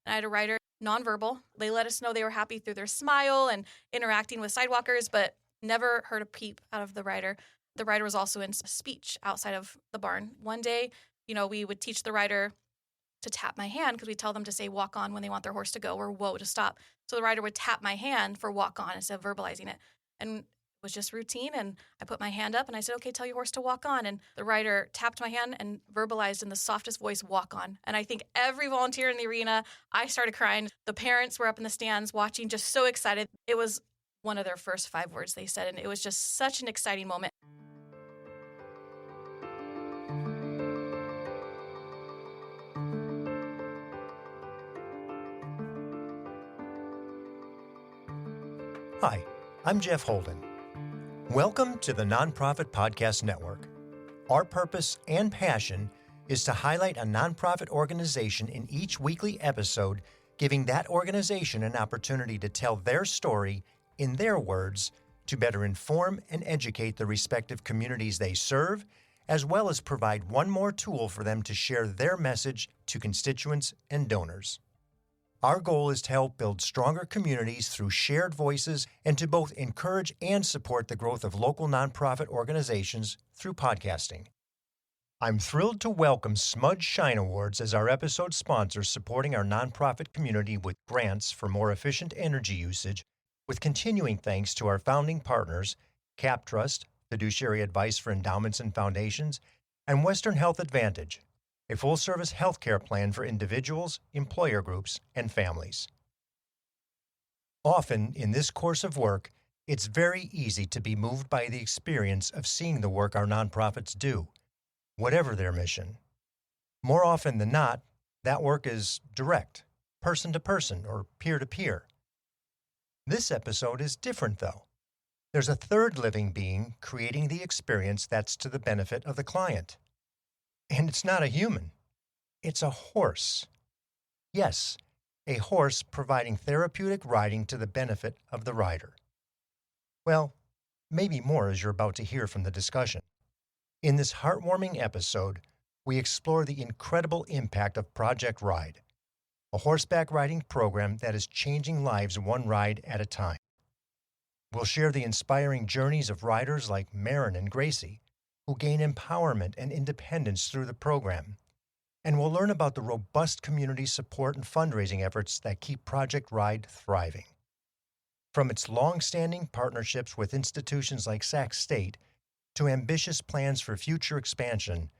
And I had a rider, nonverbal. They let us know they were happy through their smile and interacting with sidewalkers, but never heard a peep out of the rider. The rider was also in speech outside of the barn. One day, we would teach the rider to tap my hand because we tell them to say walk on when they want their horse to go or whoa to stop. So the rider would tap my hand for walk on instead of verbalizing it. And it was just routine. And I put my hand up and I said, okay, tell your horse to walk on. And the rider tapped my hand and verbalized in the softest voice, walk on. And I think every volunteer in the arena, I started crying. The parents were up in the stands watching, just so excited. It was one of their first 5 words they said. And it was just such an exciting moment. Hi, I'm Jeff Holden. Welcome to the Nonprofit Podcast Network. Our purpose and passion is to highlight a nonprofit organization in each weekly episode, giving that organization an opportunity to tell their story in their words to better inform and educate the respective communities they serve, as well as provide one more tool for them to share their message to constituents and donors. Our goal is to help build stronger communities through shared voices and to both encourage and support the growth of local nonprofit organizations through podcasting. I'm thrilled to welcome Smudge Shine Awards as our episode sponsor, supporting our nonprofit community with grants for more efficient energy usage, with continuing thanks to our founding partners, Cap Trust, fiduciary advice for endowments and foundations, and Western Health Advantage, a full-service healthcare plan for individuals, employer groups, and families. Often, in this course of work, it's very easy to be moved by the experience of seeing the work our nonprofits do, whatever their mission. More often than not, that work is direct, person-to-person or peer-to-peer. This episode is different, though. There's a third living being creating the experience that's to the benefit of the client. And it's not a human. It's a horse. Yes, a horse providing therapeutic riding to the benefit of the rider. Well, maybe more as you're about to hear from the discussion. In this heartwarming episode, we explore the incredible impact of Project R.I.D.E, a horseback riding program that is changing lives one ride at a time. We'll share the inspiring journeys of riders like Maren and Gracie, who gain empowerment and independence through the program. And we'll learn about the robust community support and fundraising efforts that keep Project R.I.D.E thriving. From its long-standing partnerships with institutions like Sac State to ambitious plans for future expansion,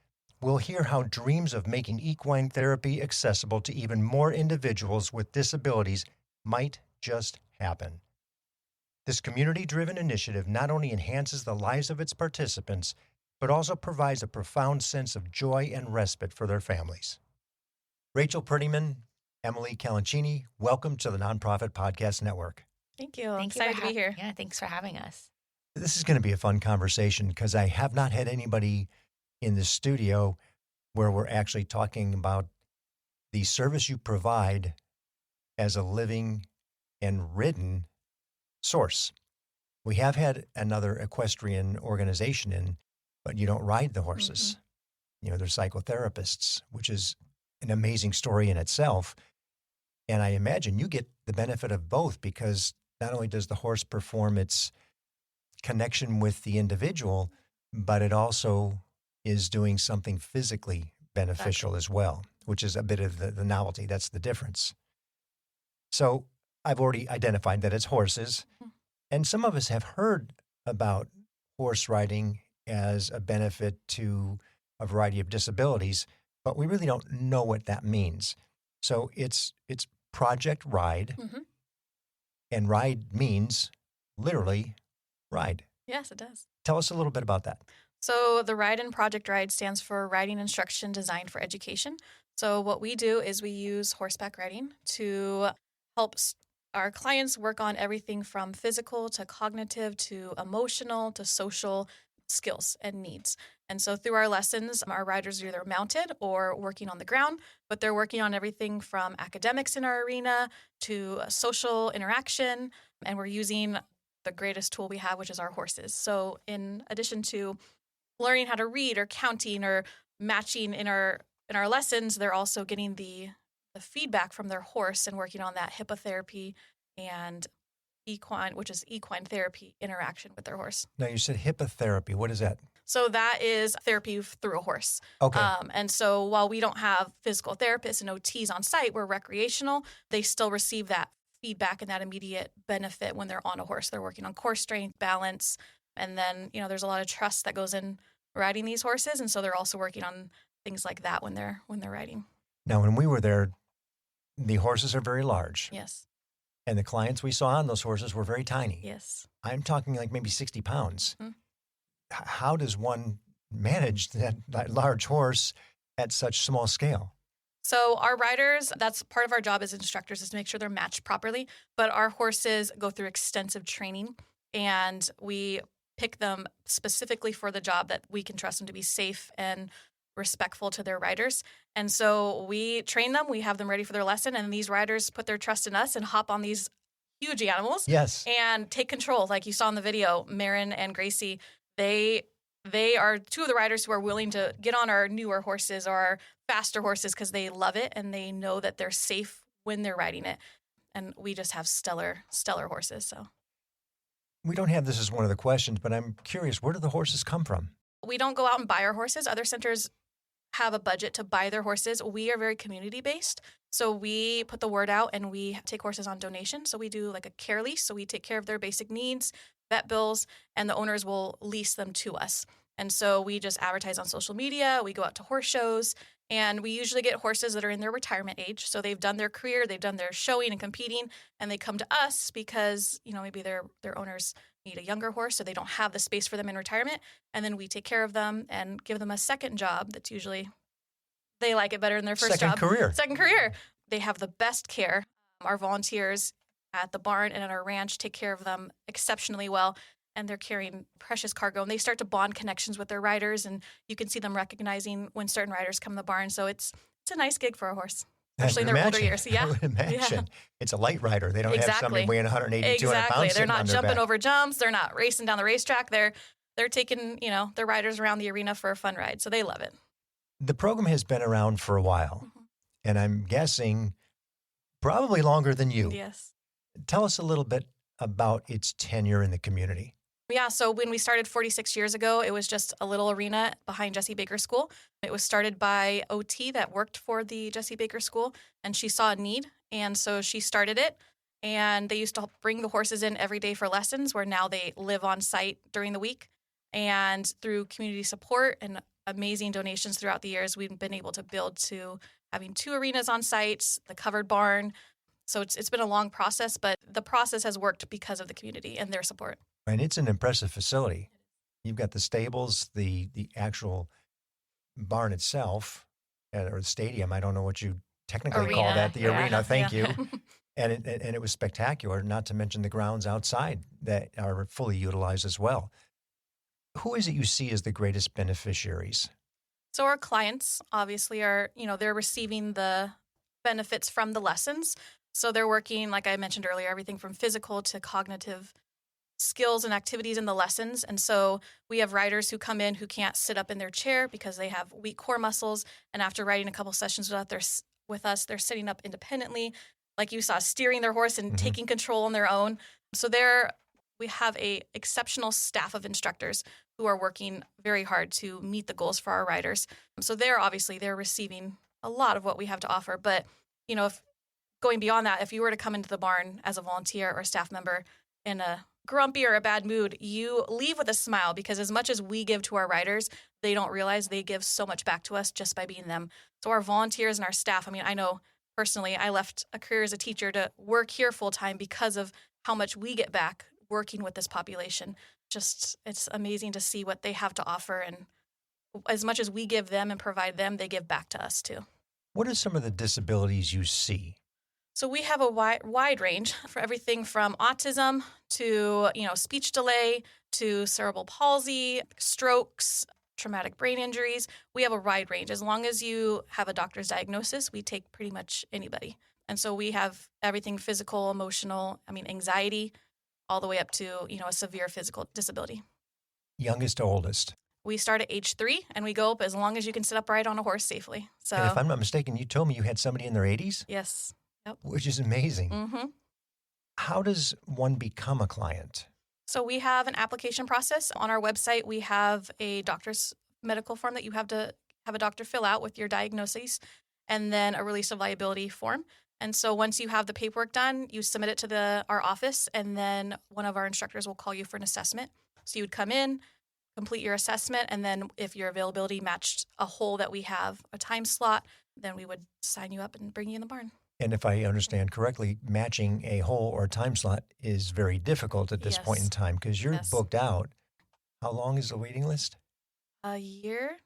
we'll hear how dreams of making equine therapy accessible to even more individuals with disabilities might just happen. This community-driven initiative not only enhances the lives of its participants, but also provides a profound sense of joy and respite for their families. Rachel Prettyman, Emily Calancini, welcome to the Nonprofit Podcast Network. Thank you. I'm excited to be here. Yeah, thanks for having us. This is going to be a fun conversation because I have not had anybody in the studio where we're actually talking about the service you provide as a living and ridden source. We have had another equestrian organization in, but you don't ride the horses. Mm-hmm. They're psychotherapists, which is an amazing story in itself. And I imagine you get the benefit of both because not only does the horse perform its connection with the individual, but it also is doing something physically beneficial as well, which is a bit of the novelty. That's the difference. So I've already identified that it's horses. Mm-hmm. And some of us have heard about horse riding as a benefit to a variety of disabilities, but we really don't know what that means. So it's Project R.I.D.E, mm-hmm. and RIDE means literally ride. Yes, it does. Tell us a little bit about that. So the RIDE in Project R.I.D.E stands for Riding Instruction Designed for Education. So what we do is we use horseback riding to help our clients work on everything from physical to cognitive to emotional to social skills and needs. And so through our lessons, our riders are either mounted or working on the ground, but they're working on everything from academics in our arena to social interaction. And we're using the greatest tool we have, which is our horses. So in addition to learning how to read or counting or matching in our lessons, they're also getting the the feedback from their horse and working on that hippotherapy and equine, which is equine therapy interaction with their horse. Now, you said hippotherapy. What is that? So that is therapy through a horse. Okay. And so while we don't have physical therapists and OTs on site, we're recreational, they still receive that feedback and that immediate benefit when they're on a horse. They're working on core strength, balance, and then, there's a lot of trust that goes in riding these horses. And so they're also working on things like that when they're riding. Now, when we were there, the horses are very large. Yes. And the clients we saw on those horses were very tiny. Yes. I'm talking like maybe 60 pounds. Mm-hmm. How does one manage that large horse at such small scale? So our riders, that's part of our job as instructors, is to make sure they're matched properly. But our horses go through extensive training, and we pick them specifically for the job that we can trust them to be safe and respectful to their riders. And so we train them, we have them ready for their lesson, and these riders put their trust in us and hop on these huge animals. Yes. And take control. Like you saw in the video, Maren and Gracie, they are two of the riders who are willing to get on our newer horses or our faster horses because they love it and they know that they're safe when they're riding it. And we just have stellar horses. So we don't have this as one of the questions, but I'm curious, where do the horses come from? We don't go out and buy our horses. Other centers have a budget to buy their horses. We are very community-based. So we put the word out and we take horses on donation. So we do like a care lease. So we take care of their basic needs, vet bills, and the owners will lease them to us. And so we just advertise on social media. We go out to horse shows, and we usually get horses that are in their retirement age. So they've done their career, they've done their showing and competing, and they come to us because, maybe their owners need a younger horse, so they don't have the space for them in retirement. And then we take care of them and give them a second job that's usually, they like it better than their first job. Second career. They have the best care. Our volunteers at the barn and at our ranch take care of them exceptionally well. And they're carrying precious cargo, and they start to bond connections with their riders, and you can see them recognizing when certain riders come to the barn. So it's a nice gig for a horse, especially in their older years. Yeah. I would imagine. Yeah. It's a light rider. They don't have somebody weighing 180, 200 pounds. They're not jumping back. over jumps. They're not racing down the racetrack. They're taking, their riders around the arena for a fun ride. So they love it. The program has been around for a while, and I'm guessing probably longer than you. Yes. Tell us a little bit about its tenure in the community. Yeah, so when we started 46 years ago, it was just a little arena behind Jessie Baker School. It was started by OT that worked for the Jessie Baker School, and she saw a need, and so she started it. And they used to bring the horses in every day for lessons, where now they live on site during the week. And through community support and amazing donations throughout the years, we've been able to build to having 2 arenas on site, the covered barn. So it's been a long process, but the process has worked because of the community and their support. And it's an impressive facility. You've got the stables, the actual barn itself, or the stadium. I don't know what you technically call that. The arena, thank you. And it was spectacular, not to mention the grounds outside that are fully utilized as well. Who is it you see as the greatest beneficiaries? So our clients obviously are, they're receiving the benefits from the lessons. So they're working, like I mentioned earlier, everything from physical to cognitive skills and activities in the lessons. And so we have riders who come in who can't sit up in their chair because they have weak core muscles. And after riding a couple sessions with us, they're sitting up independently, like you saw, steering their horse and taking control on their own. So we have a exceptional staff of instructors who are working very hard to meet the goals for our riders. So they're receiving a lot of what we have to offer. But, if going beyond that, if you were to come into the barn as a volunteer or a staff member in a grumpy or a bad mood, you leave with a smile, because as much as we give to our riders, they don't realize they give so much back to us just by being them. So our volunteers and our staff, I know personally, I left a career as a teacher to work here full time because of how much we get back working with this population. Just, it's amazing to see what they have to offer. And as much as we give them and provide them, they give back to us too. What are some of the disabilities you see? So we have a wide range, for everything from autism to, speech delay to cerebral palsy, strokes, traumatic brain injuries. We have a wide range. As long as you have a doctor's diagnosis, we take pretty much anybody. And so we have everything physical, emotional, anxiety, all the way up to, a severe physical disability. Youngest to oldest? We start at age 3 and we go up as long as you can sit upright on a horse safely. So, And if I'm not mistaken, you told me you had somebody in their 80s? yes. Yep. Which is amazing. Mm-hmm. How does one become a client? So we have an application process. On our website, we have a doctor's medical form that you have to have a doctor fill out with your diagnoses, and then a release of liability form. And so once you have the paperwork done, you submit it to our office, and then one of our instructors will call you for an assessment. So you would come in, complete your assessment, and then if your availability matched a hole that we have, a time slot, then we would sign you up and bring you in the barn. And if I understand correctly, matching a hole or time slot is very difficult at this point in time because you're booked out. How long is the waiting list? A year,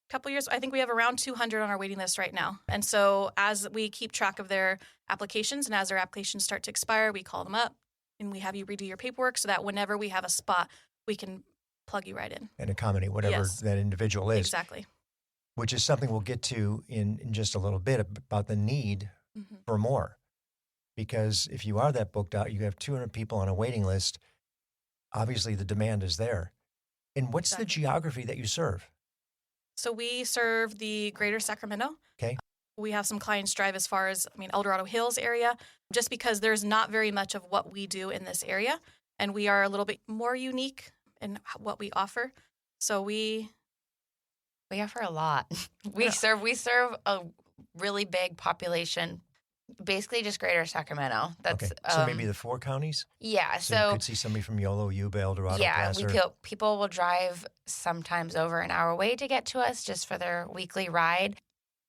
couple years. I think we have around 200 on our waiting list right now. And so as we keep track of their applications and as their applications start to expire, we call them up and we have you redo your paperwork so that whenever we have a spot, we can plug you right in. And accommodate whatever that individual is. Exactly. Which is something we'll get to in just a little bit about the need for more. Because if you are that booked out, you have 200 people on a waiting list, obviously the demand is there. And what's the geography that you serve? So we serve the greater Sacramento. Okay. We have some clients drive as far as, El Dorado Hills area, just because there's not very much of what we do in this area. And we are a little bit more unique in what we offer. So we offer a lot. We serve a really big population, basically just greater Sacramento. That's okay. So maybe the 4 counties? Yeah. So you could see somebody from Yolo, Yuba, El Dorado, Placer. People will drive sometimes over an hour away to get to us just for their weekly ride.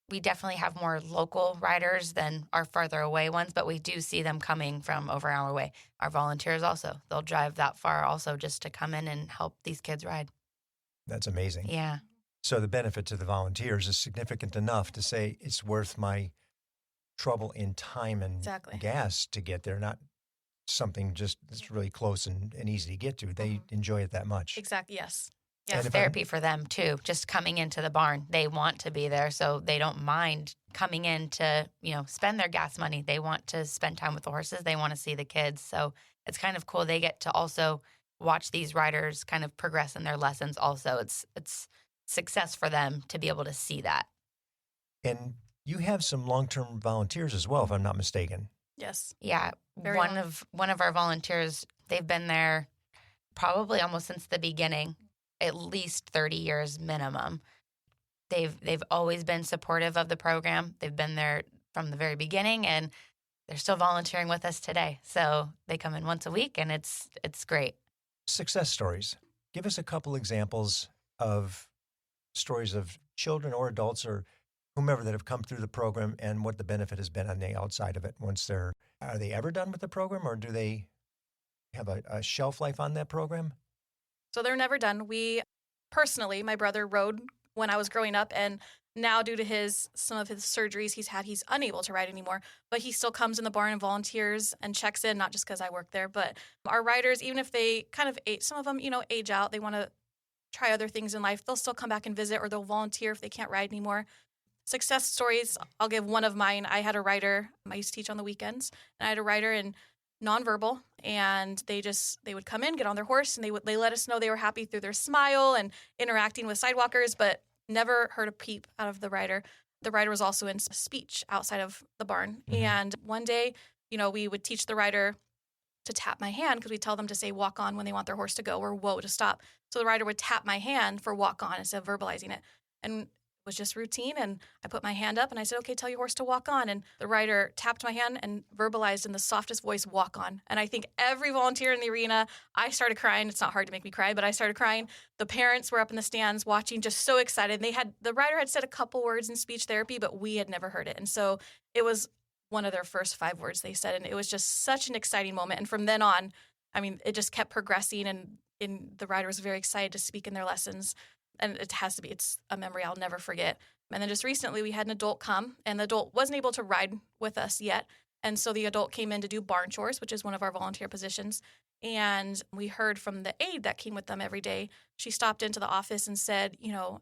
We definitely have more local riders than our farther away ones, but we do see them coming from over an hour away. Our volunteers also, they'll drive that far also just to come in and help these kids ride. That's amazing. Yeah. So the benefit to the volunteers is significant enough to say it's worth my trouble in time and gas to get there, not something just that's really close and easy to get to. They enjoy it that much. Exactly, yes. Yeah, it's therapy for them too, just coming into the barn. They want to be there, so they don't mind coming in to, spend their gas money. They want to spend time with the horses. They want to see the kids. So it's kind of cool. They get to also watch these riders kind of progress in their lessons also. It's success for them to be able to see that. And you have some long-term volunteers as well, if I'm not mistaken. Yes. Yeah. One of our volunteers, they've been there probably almost since the beginning, at least 30 years minimum. They've always been supportive of the program. They've been there from the very beginning, and they're still volunteering with us today. So they come in once a week, and it's great. Success stories. Give us a couple examples of stories of children or adults or whomever that have come through the program and what the benefit has been on the outside of it. Are they ever done with the program, or do they have a shelf life on that program? So they're never done. Personally, my brother rode when I was growing up, and now due to some of his surgeries he's unable to ride anymore, but he still comes in the barn and volunteers and checks in, not just because I work there, but our riders, even if they kind of some of them, age out, they want to try other things in life, they'll still come back and visit, or they'll volunteer if they can't ride anymore. Success stories, I'll give one of mine. I had a rider, I used to teach on the weekends, and I had a rider in nonverbal, and they would come in, get on their horse, and they let us know they were happy through their smile and interacting with sidewalkers, but never heard a peep out of the rider. The rider was also in speech outside of the barn. Mm-hmm. And one day, we would teach the rider to tap my hand because we tell them to say walk on when they want their horse to go, or whoa to stop. So the rider would tap my hand for walk on instead of verbalizing it. And it was just routine. And I put my hand up and I said, okay, tell your horse to walk on. And the rider tapped my hand and verbalized in the softest voice, walk on. And I think every volunteer in the arena, I started crying. It's not hard to make me cry, but I started crying. The parents were up in the stands watching, just so excited. The rider had said a couple words in speech therapy, but we had never heard it. And so it was one of their first 5 words they said. And it was just such an exciting moment. And from then on, it just kept progressing, and the rider was very excited to speak in their lessons. And it's a memory I'll never forget. And then just recently we had an adult come, and the adult wasn't able to ride with us yet. And so the adult came in to do barn chores, which is one of our volunteer positions. And we heard from the aide that came with them every day. She stopped into the office and said,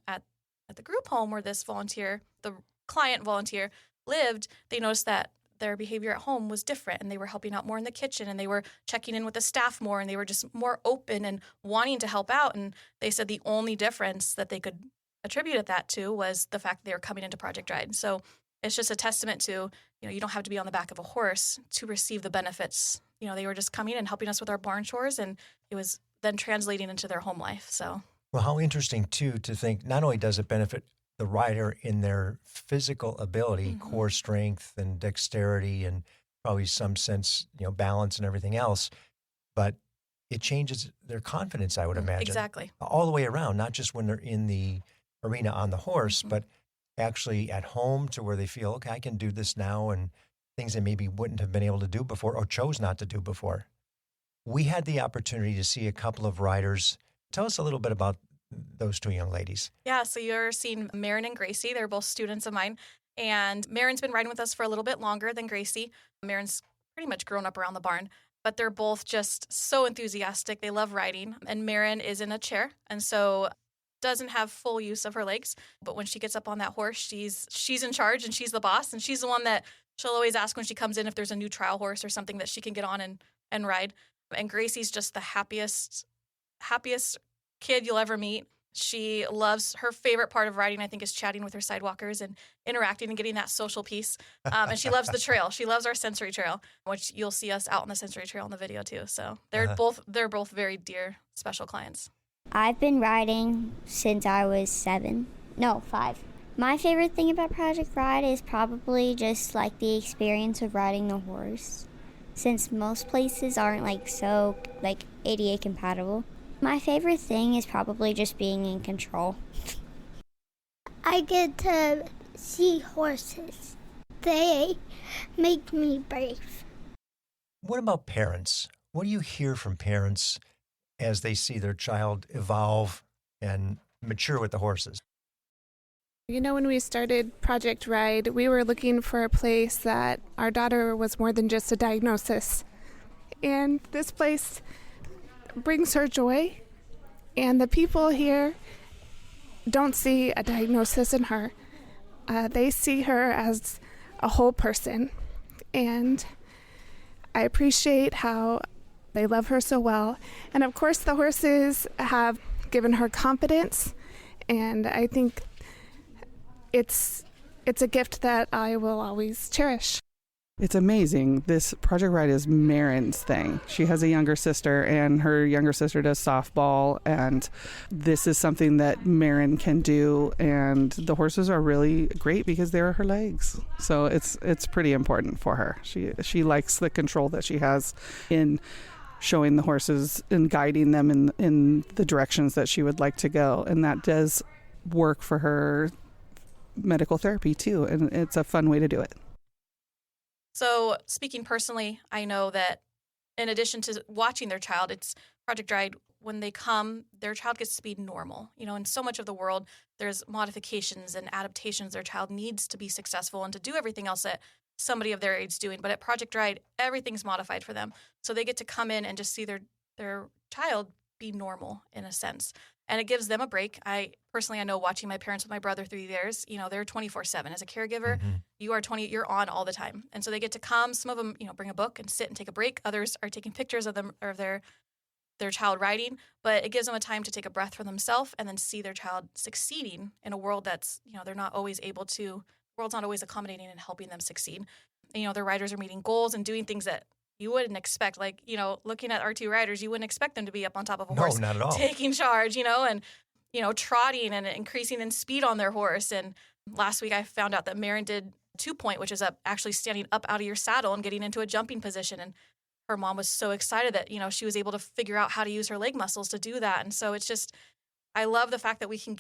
at the group home where this volunteer, the client volunteer, lived, they noticed that their behavior at home was different, and they were helping out more in the kitchen, and they were checking in with the staff more, and they were just more open and wanting to help out. And they said the only difference that they could attribute that to was the fact that they were coming into Project R.I.D.E. So it's just a testament to, you don't have to be on the back of a horse to receive the benefits. They were just coming and helping us with our barn chores, and it was then translating into their home life. So, well, how interesting too to think not only does it benefit the rider in their physical ability, core strength and dexterity, and probably some sense, balance and everything else, but it changes their confidence, I would imagine. Exactly. All the way around, not just when they're in the arena on the horse, but actually at home to where they feel, okay, I can do this now, and things they maybe wouldn't have been able to do before or chose not to do before. We had the opportunity to see a couple of riders. Tell us a little bit about those two young ladies. Yeah, so you're seeing Maren and Gracie. They're both students of mine. And Maren's been riding with us for a little bit longer than Gracie. Maren's pretty much grown up around the barn, but they're both just so enthusiastic. They love riding. And Maren is in a chair, and so doesn't have full use of her legs. But when she gets up on that horse, she's in charge, and she's the boss. And she's the one that she'll always ask when she comes in if there's a new trial horse or something that she can get on and ride. And Gracie's just the happiest kid you'll ever meet. She loves, her favorite part of riding, I think, is chatting with her sidewalkers and interacting and getting that social piece. And she loves the trail. She loves our sensory trail, which you'll see us out on the sensory trail in the video too. So they're both very dear, special clients. I've been riding since I was 5. My favorite thing about Project R.I.D.E. is probably just like the experience of riding the horse, since most places aren't so ADA compatible. My favorite thing is probably just being in control. I get to see horses. They make me brave. What about parents? What do you hear from parents as they see their child evolve and mature with the horses? When we started Project R.I.D.E., we were looking for a place that our daughter was more than just a diagnosis. And this place brings her joy, and the people here don't see a diagnosis in her. They see her as a whole person, and I appreciate how they love her so well. And of course, the horses have given her confidence, and I think it's a gift that I will always cherish. It's amazing. This Project R.I.D.E. is Maren's thing. She has a younger sister, and her younger sister does softball, and this is something that Maren can do, and the horses are really great because they're her legs. So it's pretty important for her. She likes the control that she has in showing the horses and guiding them in the directions that she would like to go, and that does work for her medical therapy too, and it's a fun way to do it. So speaking personally, I know that in addition to watching their child, it's Project R.I.D.E., when they come, their child gets to be normal. In so much of the world, there's modifications and adaptations their child needs to be successful and to do everything else that somebody of their age is doing. But at Project R.I.D.E., everything's modified for them. So they get to come in and just see their child be normal in a sense. And it gives them a break. I know watching my parents with my brother through the years, they're 24/7. As a caregiver, you're on all the time. And so they get to come. Some of them, bring a book and sit and take a break. Others are taking pictures of them or of their child riding. But it gives them a time to take a breath for themselves and then see their child succeeding in a world that's, they're not always able to, the world's not always accommodating and helping them succeed. And, their riders are meeting goals and doing things that you wouldn't expect. Looking at our two riders, you wouldn't expect them to be up on top of a horse. No, not at all. Taking charge, and, trotting and increasing in speed on their horse. And last week I found out that Maren did 2-point, which is actually standing up out of your saddle and getting into a jumping position. And her mom was so excited that, she was able to figure out how to use her leg muscles to do that. And so it's just, I love the fact that we can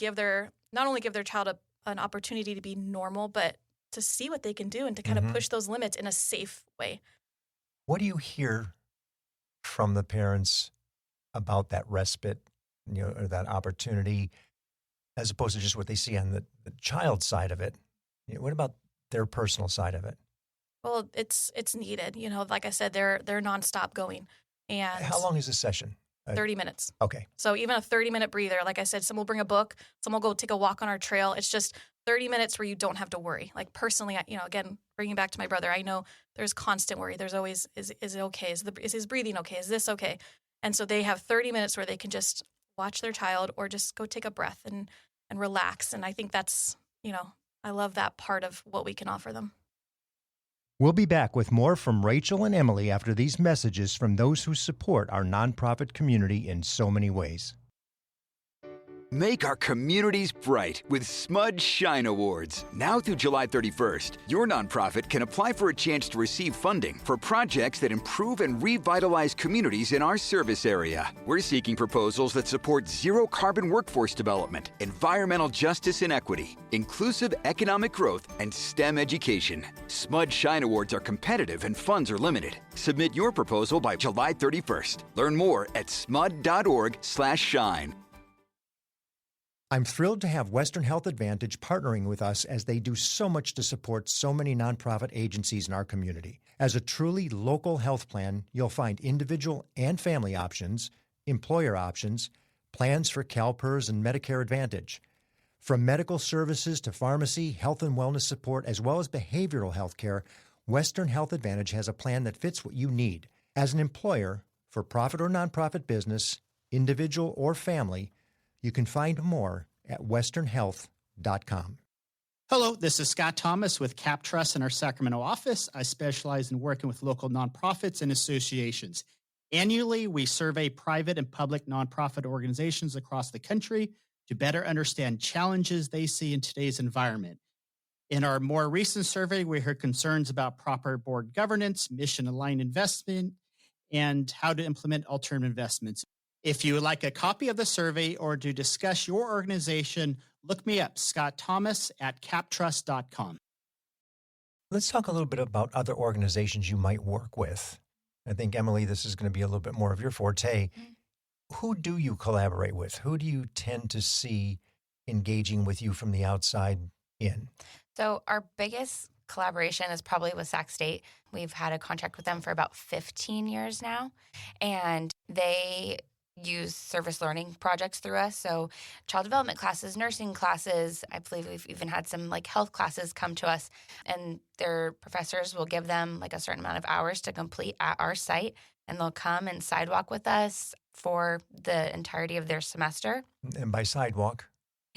not only give their child an opportunity to be normal, but to see what they can do and to kind of push those limits in a safe way. What do you hear from the parents about that respite, or that opportunity, as opposed to just what they see on the child side of it? What about their personal side of it? Well, it's needed. Like I said, they're nonstop going. And how long is a session? 30 minutes. Okay. So even a 30-minute breather, like I said, some will bring a book, some will go take a walk on our trail. It's just 30 minutes where you don't have to worry. Like personally, again, bringing back to my brother, I know there's constant worry. There's always, is it okay? Is his breathing okay? Is this okay? And so they have 30 minutes where they can just watch their child or just go take a breath and relax. And I think that's, I love that part of what we can offer them. We'll be back with more from Rachel and Emily after these messages from those who support our nonprofit community in so many ways. Make our communities bright with Smudge Shine Awards. Now through July 31st, your nonprofit can apply for a chance to receive funding for projects that improve and revitalize communities in our service area. We're seeking proposals that support zero carbon workforce development, environmental justice and equity, inclusive economic growth, and STEM education. Smudge Shine Awards are competitive and funds are limited. Submit your proposal by July 31st. Learn more at smud.org/shine. I'm thrilled to have Western Health Advantage partnering with us as they do so much to support so many nonprofit agencies in our community. As a truly local health plan, you'll find individual and family options, employer options, plans for CalPERS and Medicare Advantage. From medical services to pharmacy, health and wellness support, as well as behavioral health care, Western Health Advantage has a plan that fits what you need. As an employer, for profit or nonprofit business, individual or family, you can find more at westernhealth.com. Hello, this is Scott Thomas with Cap Trust in our Sacramento office. I specialize in working with local nonprofits and associations. Annually, we survey private and public nonprofit organizations across the country to better understand challenges they see in today's environment. In our more recent survey, we heard concerns about proper board governance, mission-aligned investment, and how to implement alternative investments. If you would like a copy of the survey or to discuss your organization, look me up, Scott Thomas at captrust.com. Let's talk a little bit about other organizations you might work with. I think, Emily, this is going to be a little bit more of your forte. Who do you collaborate with? Who do you tend to see engaging with you from the outside in? So our biggest collaboration is probably with Sac State. We've had a contract with them for about 15 years now, and they use service learning projects through us. So child development classes, nursing classes, I believe we've even had some health classes come to us, and their professors will give them a certain amount of hours to complete at our site, and they'll come and sidewalk with us for the entirety of their semester. And by sidewalk?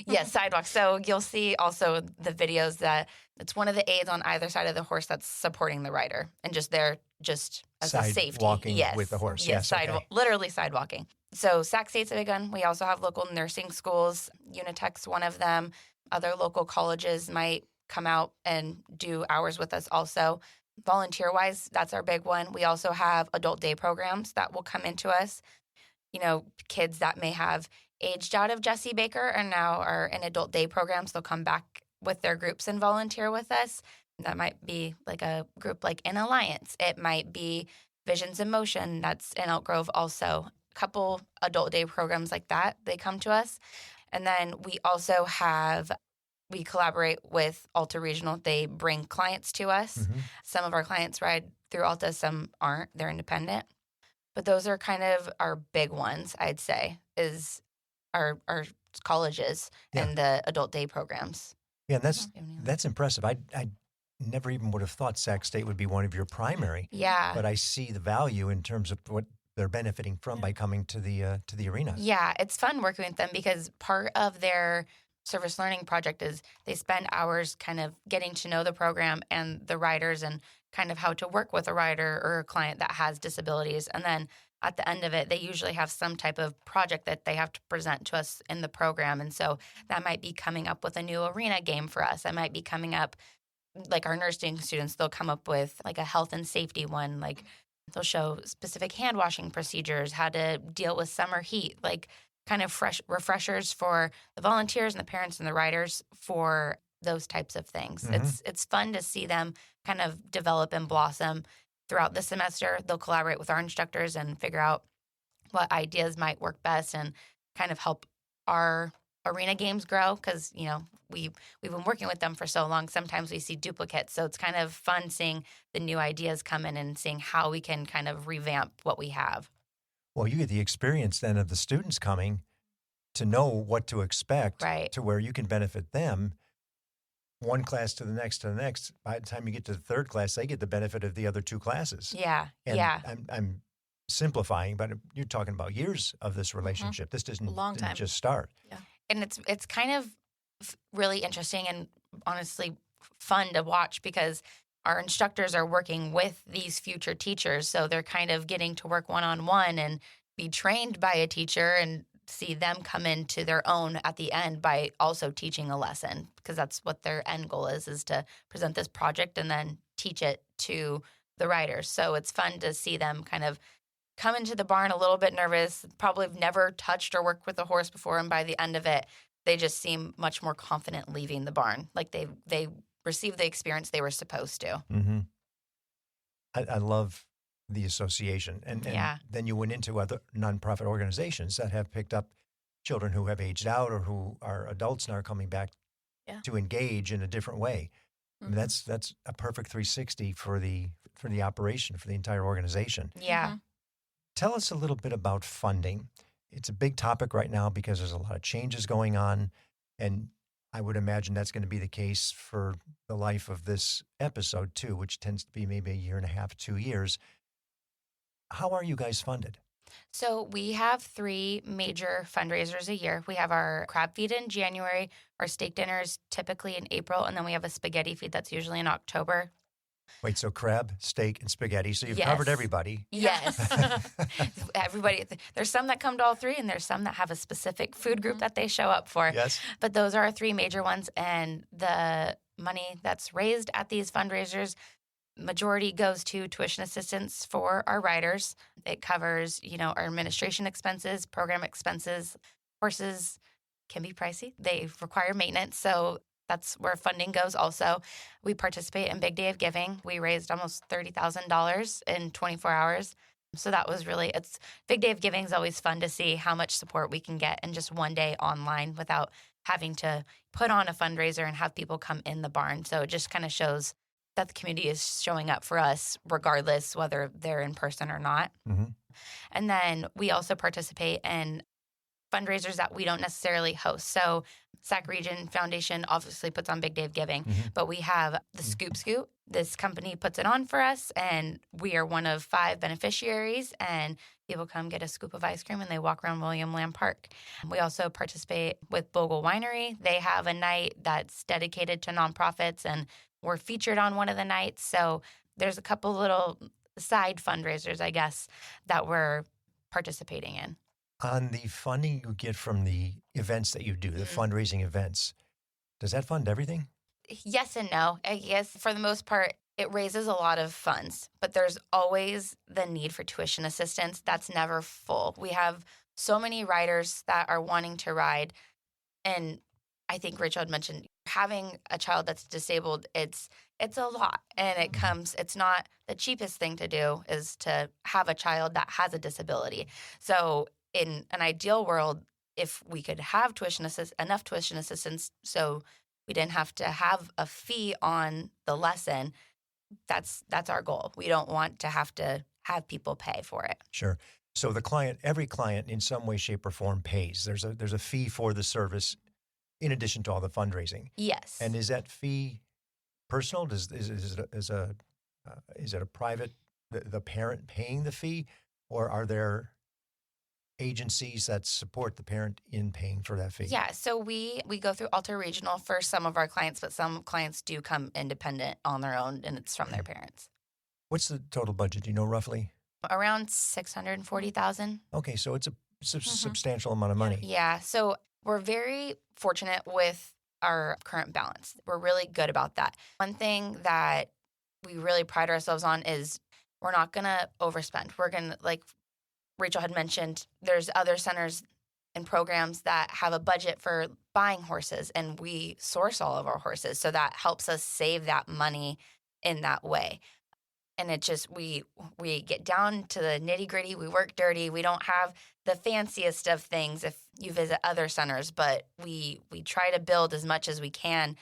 Yes, sidewalk. So you'll see also the videos that it's one of the aides on either side of the horse that's supporting the rider, and they're just as a safety. Walking with the horse. Yes, okay. Literally sidewalking. So Sac State's a big one. We also have local nursing schools. Unitech's one of them. Other local colleges might come out and do hours with us also. Volunteer-wise, that's our big one. We also have adult day programs that will come into us. Kids that may have aged out of Jessie Baker and now are in adult day programs, they'll come back with their groups and volunteer with us. That might be a group like in Alliance. It might be Visions in Motion that's in Elk Grove also. A couple adult day programs like that, they come to us. And then we also we collaborate with Alta Regional. They bring clients to us. Mm-hmm. Some of our clients ride through Alta, some aren't. They're independent. But those are kind of our big ones, I'd say, is our colleges and the adult day programs. Yeah, that's impressive. I never even would have thought Sac State would be one of your primary. Yeah. But I see the value in terms of what they're benefiting from by coming to the arena. Yeah, it's fun working with them because part of their service learning project is they spend hours kind of getting to know the program and the riders and kind of how to work with a rider or a client that has disabilities. And then at the end of it, they usually have some type of project that they have to present to us in the program. And so that might be coming up with a new arena game for us. That might be coming up, our nursing students, they'll come up with a health and safety one. They'll show specific hand washing procedures, how to deal with summer heat, kind of fresh refreshers for the volunteers and the parents and the riders for those types of things. Mm-hmm. It's fun to see them kind of develop and blossom throughout the semester. They'll collaborate with our instructors and figure out what ideas might work best and kind of help our arena games grow because, we've been working with them for so long. Sometimes we see duplicates. So it's kind of fun seeing the new ideas come in and seeing how we can kind of revamp what we have. Well, you get the experience then of the students coming to know what to expect, right, to where you can benefit them. one class to the next, by the time you get to the third class, they get the benefit of the other two classes. Yeah. And yeah. I'm simplifying, but you're talking about years of this relationship. This didn't just start. Yeah. And it's kind of really interesting and honestly fun to watch because our instructors are working with these future teachers. So they're kind of getting to work one-on-one and be trained by a teacher and see them come into their own at the end by also teaching a lesson, because that's what their end goal is to present this project and then teach it to the riders. So it's fun to see them kind of come into the barn a little bit nervous, probably have never touched or worked with a horse before, and by the end of it, they just seem much more confident leaving the barn. Like they received the experience they were supposed to. Mm-hmm. I love the association. And then you went into other nonprofit organizations that have picked up children who have aged out or who are adults and are coming back to engage in a different way. Mm-hmm. I mean, that's a perfect 360 for the operation, for the entire organization. Yeah. Mm-hmm. Tell us a little bit about funding. It's a big topic right now because there's a lot of changes going on, and I would imagine that's going to be the case for the life of this episode too, which tends to be maybe a year and a half, 2 years. How are you guys funded? So we have 3 major fundraisers a year. We have our crab feed in January, our steak dinners typically in April, and then we have a spaghetti feed that's usually in October. Wait, so crab, steak, and spaghetti. So you've covered everybody. Yes. Everybody. There's some that come to all 3, and there's some that have a specific food group that they show up for. Yes. But those are our 3 major ones, and the money that's raised at these fundraisers, majority goes to tuition assistance for our riders. It covers, our administration expenses, program expenses. Horses can be pricey. They require maintenance, so that's where funding goes also. We participate in Big Day of Giving. We raised almost $30,000 in 24 hours. So that was it's Big Day of Giving is always fun to see how much support we can get in just one day online without having to put on a fundraiser and have people come in the barn. So it just kind of shows that the community is showing up for us regardless whether they're in person or not. Mm-hmm. And then we also participate in fundraisers that we don't necessarily host. So Sac Region Foundation obviously puts on Big Day of Giving, but we have the Scoop Scoop. This company puts it on for us, and we are one of 5 beneficiaries, and people come get a scoop of ice cream, and they walk around William Lamb Park. We also participate with Bogle Winery. They have a night that's dedicated to nonprofits, and we're featured on one of the nights. So there's a couple little side fundraisers, I guess, that we're participating in. On the funding you get from the events that you do, the fundraising events, does that fund everything? Yes and no. I guess for the most part, it raises a lot of funds, but there's always the need for tuition assistance. That's never full. We have so many riders that are wanting to ride. And I think Rachel had mentioned having a child that's disabled, it's a lot. And it's not the cheapest thing to do is to have a child that has a disability. So in an ideal world, if we could have enough tuition assistance so we didn't have to have a fee on the lesson, that's our goal. We don't want to have people pay for it. Sure. So every client in some way, shape, or form pays. There's a fee for the service in addition to all the fundraising. Yes. And is that fee personal? Is it a private, the parent paying the fee, or are there agencies that support the parent in paying for that fee? Yeah, so we go through Alta Regional for some of our clients, but some clients do come independent on their own, and it's from their parents. What's the total budget? Do you know roughly? Around $640,000. Okay, so it's a substantial amount of money. Yeah, so we're very fortunate with our current balance. We're really good about that. One thing that we really pride ourselves on is we're not going to overspend. We're going to, like Rachel had mentioned, there's other centers and programs that have a budget for buying horses, and we source all of our horses. So that helps us save that money in that way. And it just, we get down to the nitty gritty. We work dirty. We don't have the fanciest of things if you visit other centers, but we try to build as much as we can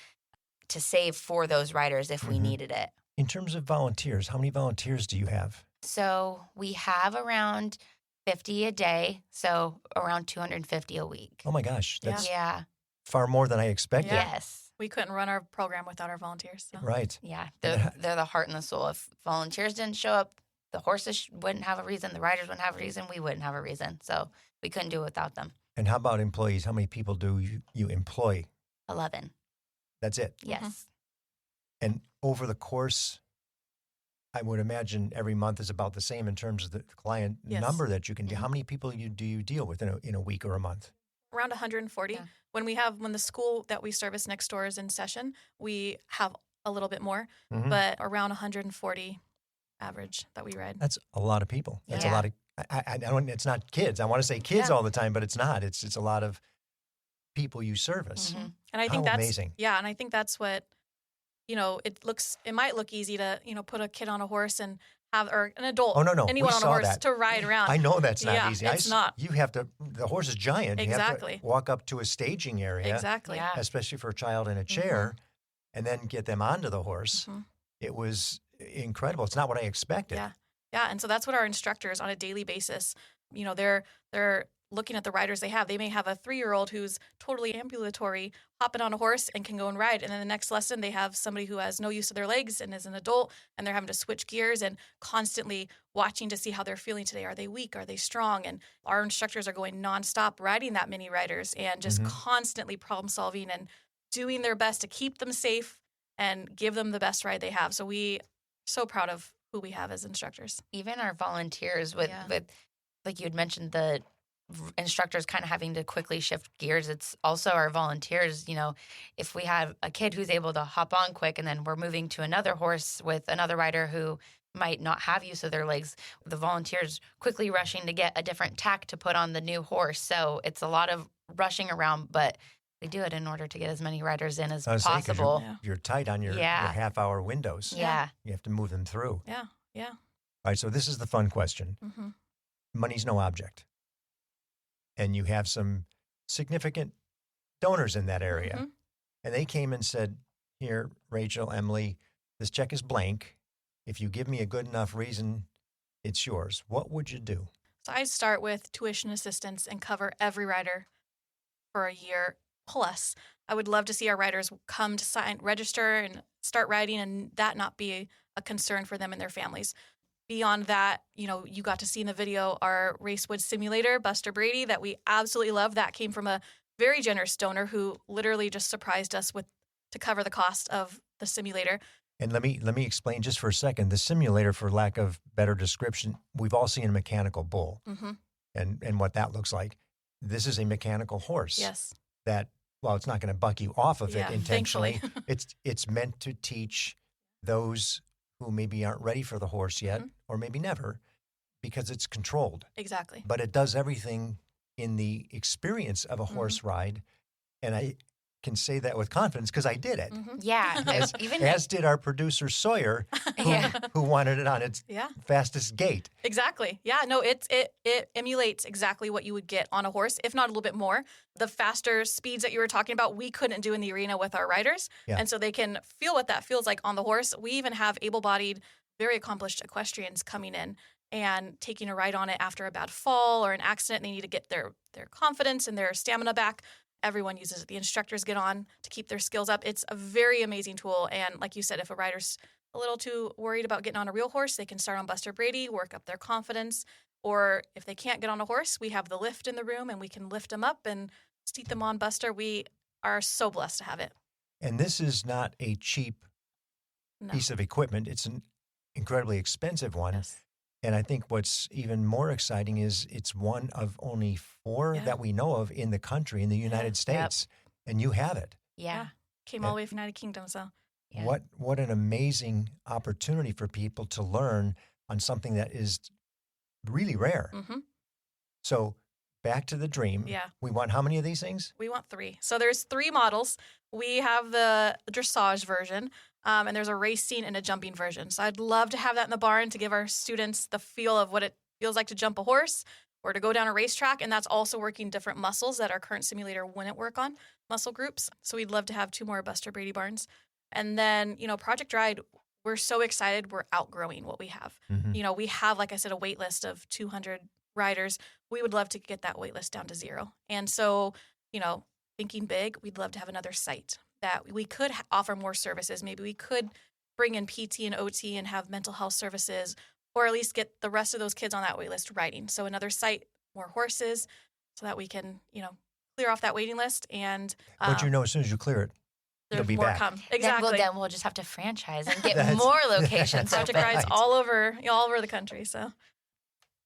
to save for those riders if we needed it. In terms of volunteers, how many volunteers do you have? So we have around 50 a day, so around 250 a week. Oh my gosh, that's yeah. far more than I expected. Yes. We couldn't run our program without our volunteers. So. Right. Yeah, they're the heart and the soul. If volunteers didn't show up, the horses wouldn't have a reason, the riders wouldn't have a reason, we wouldn't have a reason. So we couldn't do it without them. And how about employees? How many people do you employ? 11. That's it? Yes. And over the course, I would imagine every month is about the same in terms of the client number that you can do. How many people do you deal with in a week or a month? Around 140. Yeah. When the school that we service next door is in session, we have a little bit more, but around 140 average that we ride. That's a lot of people. That's a lot of. I don't. It's not kids. I want to say kids all the time, but it's not. It's a lot of people you service. And I think that's amazing. Yeah, and I think that's what it might look easy to put a kid on a horse and have or an adult. Oh no, anyone we on a saw horse that. to ride around. I know that's not easy. It's not. You have to. The horse is giant. Exactly. You have to walk up to a staging area. Exactly. Yeah. Especially for a child in a chair, and then get them onto the horse. It was incredible. It's not what I expected. Yeah, and so that's what our instructors on a daily basis, they're looking at the riders they have. They may have a 3-year-old who's totally ambulatory, hopping on a horse and can go and ride. And then the next lesson, they have somebody who has no use of their legs and is an adult, and they're having to switch gears and constantly watching to see how they're feeling today. Are they weak? Are they strong? And our instructors are going nonstop riding that many riders and just constantly problem solving and doing their best to keep them safe and give them the best ride they have. So we are so proud of who we have as instructors. Even our volunteers with like you had mentioned, the instructors kind of having to quickly shift gears. It's also our volunteers, if we have a kid who's able to hop on quick and then we're moving to another horse with another rider who might not have use of their legs, the volunteers quickly rushing to get a different tack to put on the new horse. So it's a lot of rushing around, but we do it in order to get as many riders in as possible. You're tight on your half-hour windows. Yeah. You have to move them through. Yeah. All right, so this is the fun question. Money's no object. And you have some significant donors in that area. And they came and said, here, Rachel, Emily, this check is blank. If you give me a good enough reason, it's yours. What would you do? So I'd start with tuition assistance and cover every rider for a year plus. I would love to see our riders come to register and start riding, and that not be a concern for them and their families. Beyond that, you got to see in the video our Racewood simulator, Buster Brady, that we absolutely love. That came from a very generous donor who literally just surprised us to cover the cost of the simulator. And let me explain just for a second. The simulator, for lack of better description, we've all seen a mechanical bull and what that looks like. This is a mechanical horse. Yes. That, it's not going to buck you off of it intentionally. Thankfully. It's meant to teach those who maybe aren't ready for the horse yet, or maybe never, because it's controlled. Exactly. But it does everything in the experience of a horse ride. And I can say that with confidence because I did it. Yeah. As did our producer Sawyer, who wanted it on its fastest gate. Exactly. Yeah, no, it emulates exactly what you would get on a horse, if not a little bit more. The faster speeds that you were talking about, we couldn't do in the arena with our riders. Yeah. And so they can feel what that feels like on the horse. We even have able-bodied, very accomplished equestrians coming in and taking a ride on it after a bad fall or an accident. They need to get their confidence and their stamina back. Everyone uses it. The instructors get on to keep their skills up. It's a very amazing tool. And like you said, if a rider's a little too worried about getting on a real horse, they can start on Buster Brady, work up their confidence. Or if they can't get on a horse, we have the lift in the room and we can lift them up and seat them on Buster. We are so blessed to have it. And this is not a cheap piece of equipment. It's an incredibly expensive one. Yes. And I think what's even more exciting is it's one of only 4 that we know of in the country, in the United States. And you have it. Yeah. Came all the way from United Kingdom, so. Yeah. What an amazing opportunity for people to learn on something that is really rare. So back to the dream. Yeah. We want how many of these things? We want 3. So there's 3 models. We have the dressage version, and there's a racing and a jumping version. So I'd love to have that in the barn to give our students the feel of what it feels like to jump a horse or to go down a racetrack. And that's also working different muscles that our current simulator wouldn't work on, muscle groups. So we'd love to have 2 more Buster Brady barns. And then, Project R.I.D.E, we're so excited. We're outgrowing what we have. We have, like I said, a wait list of 200 riders. We would love to get that wait list down to 0. And so, thinking big, we'd love to have another site that we could offer more services. Maybe we could bring in PT and OT and have mental health services, or at least get the rest of those kids on that wait list riding. So another site, more horses, so that we can, clear off that waiting list. And But as soon as you clear it, it'll there's be more back. come. Exactly. Then we'll just have to franchise and get more locations. Project open. R.I.D.E all over the country. So,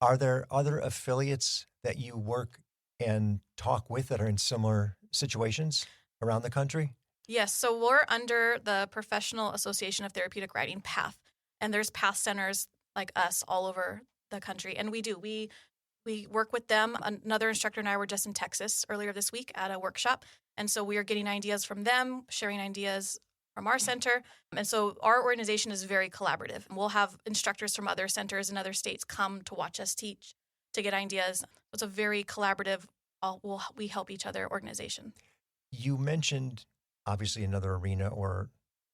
are there other affiliates that you work and talk with that are in similar situations around the country? yes. So we're under the Professional Association of Therapeutic Riding, PATH, and there's PATH centers like us all over the country, and we work with them. Another instructor and I were just in Texas earlier this week at a workshop. And so we are getting ideas from them, sharing ideas from our center. And so our organization is very collaborative. We'll have instructors from other centers in other states come to watch us teach, to get ideas. It's a very collaborative, we help each other organization. You mentioned, obviously, another arena or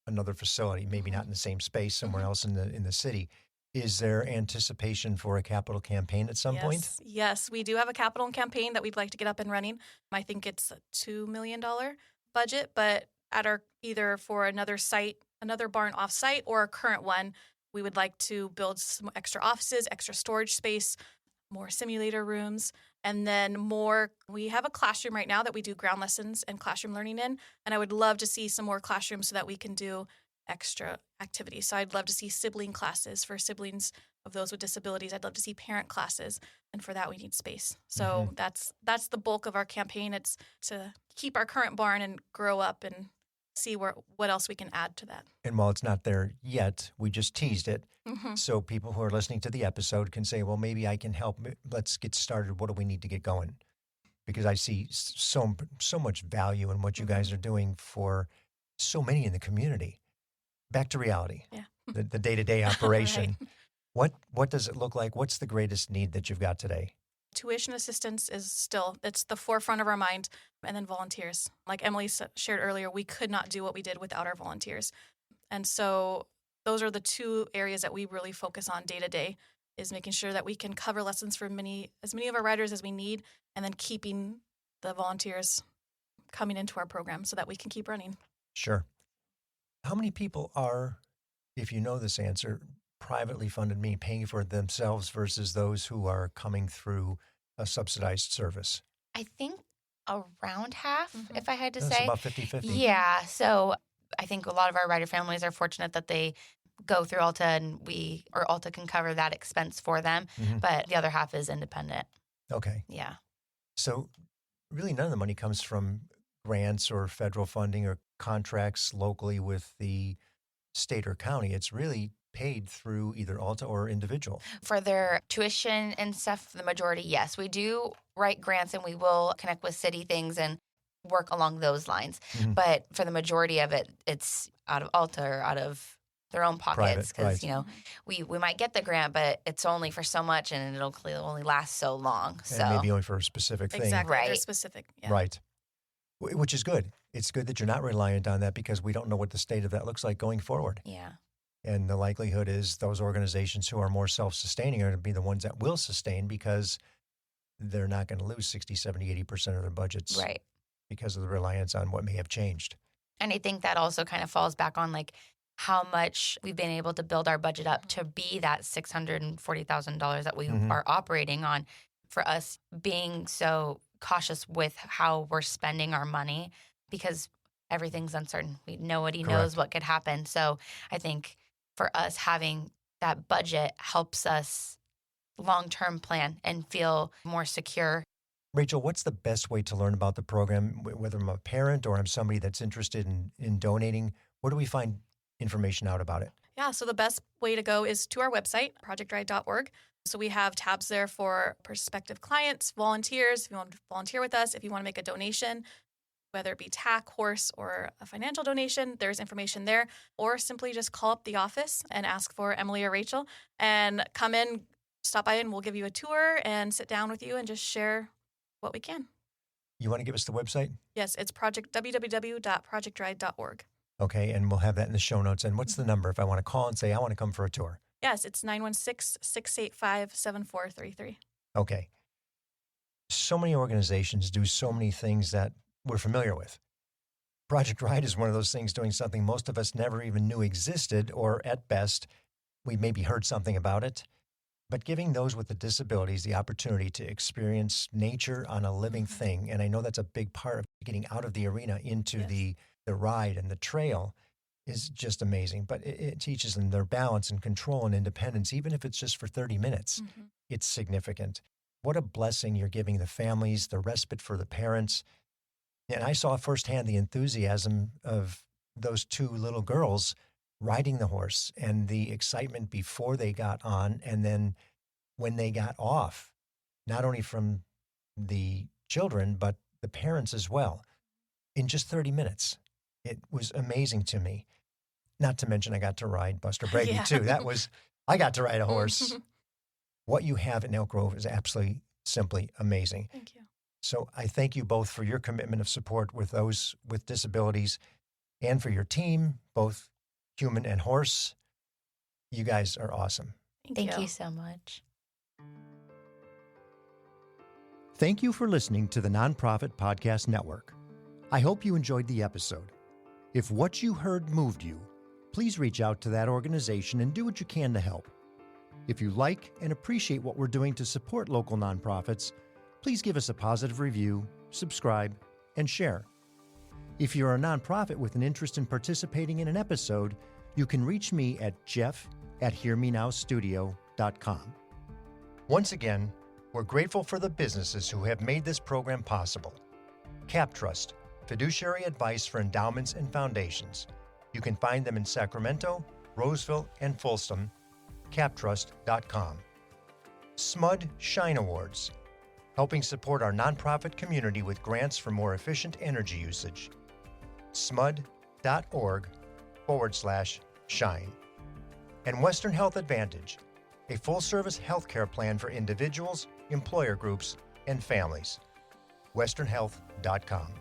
another facility, maybe not in the same space, somewhere else in the city. Is there anticipation for a capital campaign at some point? Yes, we do have a capital campaign that we'd like to get up and running. I think it's a $2 million budget, but at either for another site, another barn off-site, or a current one, we would like to build some extra offices, extra storage space, more simulator rooms, and then more. We have a classroom right now that we do ground lessons and classroom learning in, and I would love to see some more classrooms so that we can do extra activities. So I'd love to see sibling classes for siblings of those with disabilities. I'd love to see parent classes, and for that we need space. So that's the bulk of our campaign. It's to keep our current barn and grow up and see what else we can add to that. And while it's not there yet, we just teased it. So people who are listening to the episode can say, well, maybe I can help. Let's get started. What do we need to get going? Because I see so much value in what you guys are doing for so many in the community. Back to reality, the day-to-day operation. Right. What does it look like? What's the greatest need that you've got today? Tuition assistance it's the forefront of our mind, and then volunteers. Like Emily shared earlier, we could not do what we did without our volunteers. And so those are the two areas that we really focus on day to day, is making sure that we can cover lessons for as many of our riders as we need, and then keeping the volunteers coming into our program so that we can keep running. Sure. How many people are, if you know this answer, privately funded, meaning paying for it themselves versus those who are coming through a subsidized service? I think around half, if I had to That's say. about 50-50. Yeah. So I think a lot of our rider families are fortunate that they go through Alta and Alta can cover that expense for them. But the other half is independent. Okay. Yeah. So really none of the money comes from grants or federal funding or contracts locally with the state or county. It's really paid through either Alta or individual. For their tuition and stuff, the majority, yes. We do write grants and we will connect with city things and work along those lines. But for the majority of it, it's out of Alta or out of their own pockets. Because, we might get the grant, but it's only for so much and it'll only last so long. So And maybe only for a specific thing. Exactly. Right. They're specific. Yeah. Right. Which is good. It's good that you're not reliant on that because we don't know what the state of that looks like going forward. Yeah. And the likelihood is those organizations who are more self-sustaining are going to be the ones that will sustain because they're not going to lose 60, 70, 80% of their budgets Right. because of the reliance on what may have changed. And I think that also kind of falls back on like how much we've been able to build our budget up to be that $640,000 that we are operating on. For us being so cautious with how we're spending our money because everything's uncertain. Nobody knows what could happen. So I think for us having that budget helps us long-term plan and feel more secure. Rachel, what's the best way to learn about the program, whether I'm a parent or I'm somebody that's interested in donating? Where do we find information out about it? Yeah, so the best way to go is to our website, projectride.org. So we have tabs there for prospective clients, volunteers, if you want to volunteer with us, if you want to make a donation, whether it be TAC, horse, or a financial donation, there's information there. Or simply just call up the office and ask for Emily or Rachel and come in, stop by, and we'll give you a tour and sit down with you and just share what we can. You want to give us the website? Yes, it's www.projectride.org. Okay, and we'll have that in the show notes. And what's the number if I want to call and say, I want to come for a tour? Yes, it's 916-685-7433. Okay. So many organizations do so many things that we're familiar with. Project R.I.D.E is one of those things doing something most of us never even knew existed, or at best, we maybe heard something about it. But giving those with the disabilities the opportunity to experience nature on a living thing, and I know that's a big part of getting out of the arena into the ride and the trail, is just amazing. But it teaches them their balance and control and independence, even if it's just for 30 minutes. It's significant. What a blessing you're giving the families, the respite for the parents. And I saw firsthand the enthusiasm of those two little girls riding the horse and the excitement before they got on, and then when they got off, not only from the children, but the parents as well, in just 30 minutes. It was amazing to me. Not to mention I got to ride Buster Brady too. I got to ride a horse. What you have in Elk Grove is absolutely, simply amazing. Thank you. So I thank you both for your commitment of support with those with disabilities and for your team, both human and horse. You guys are awesome. Thank you so much. Thank you for listening to the Nonprofit Podcast Network. I hope you enjoyed the episode. If what you heard moved you, please reach out to that organization and do what you can to help. If you like and appreciate what we're doing to support local nonprofits, please give us a positive review, subscribe, and share. If you're a nonprofit with an interest in participating in an episode, you can reach me at jeff@hearmenowstudio.com. Once again, we're grateful for the businesses who have made this program possible. CapTrust, fiduciary advice for endowments and foundations. You can find them in Sacramento, Roseville, and Folsom. CapTrust.com. SMUD Shine Awards, helping support our nonprofit community with grants for more efficient energy usage. smud.org/shine. And Western Health Advantage, a full-service healthcare plan for individuals, employer groups, and families. westernhealth.com.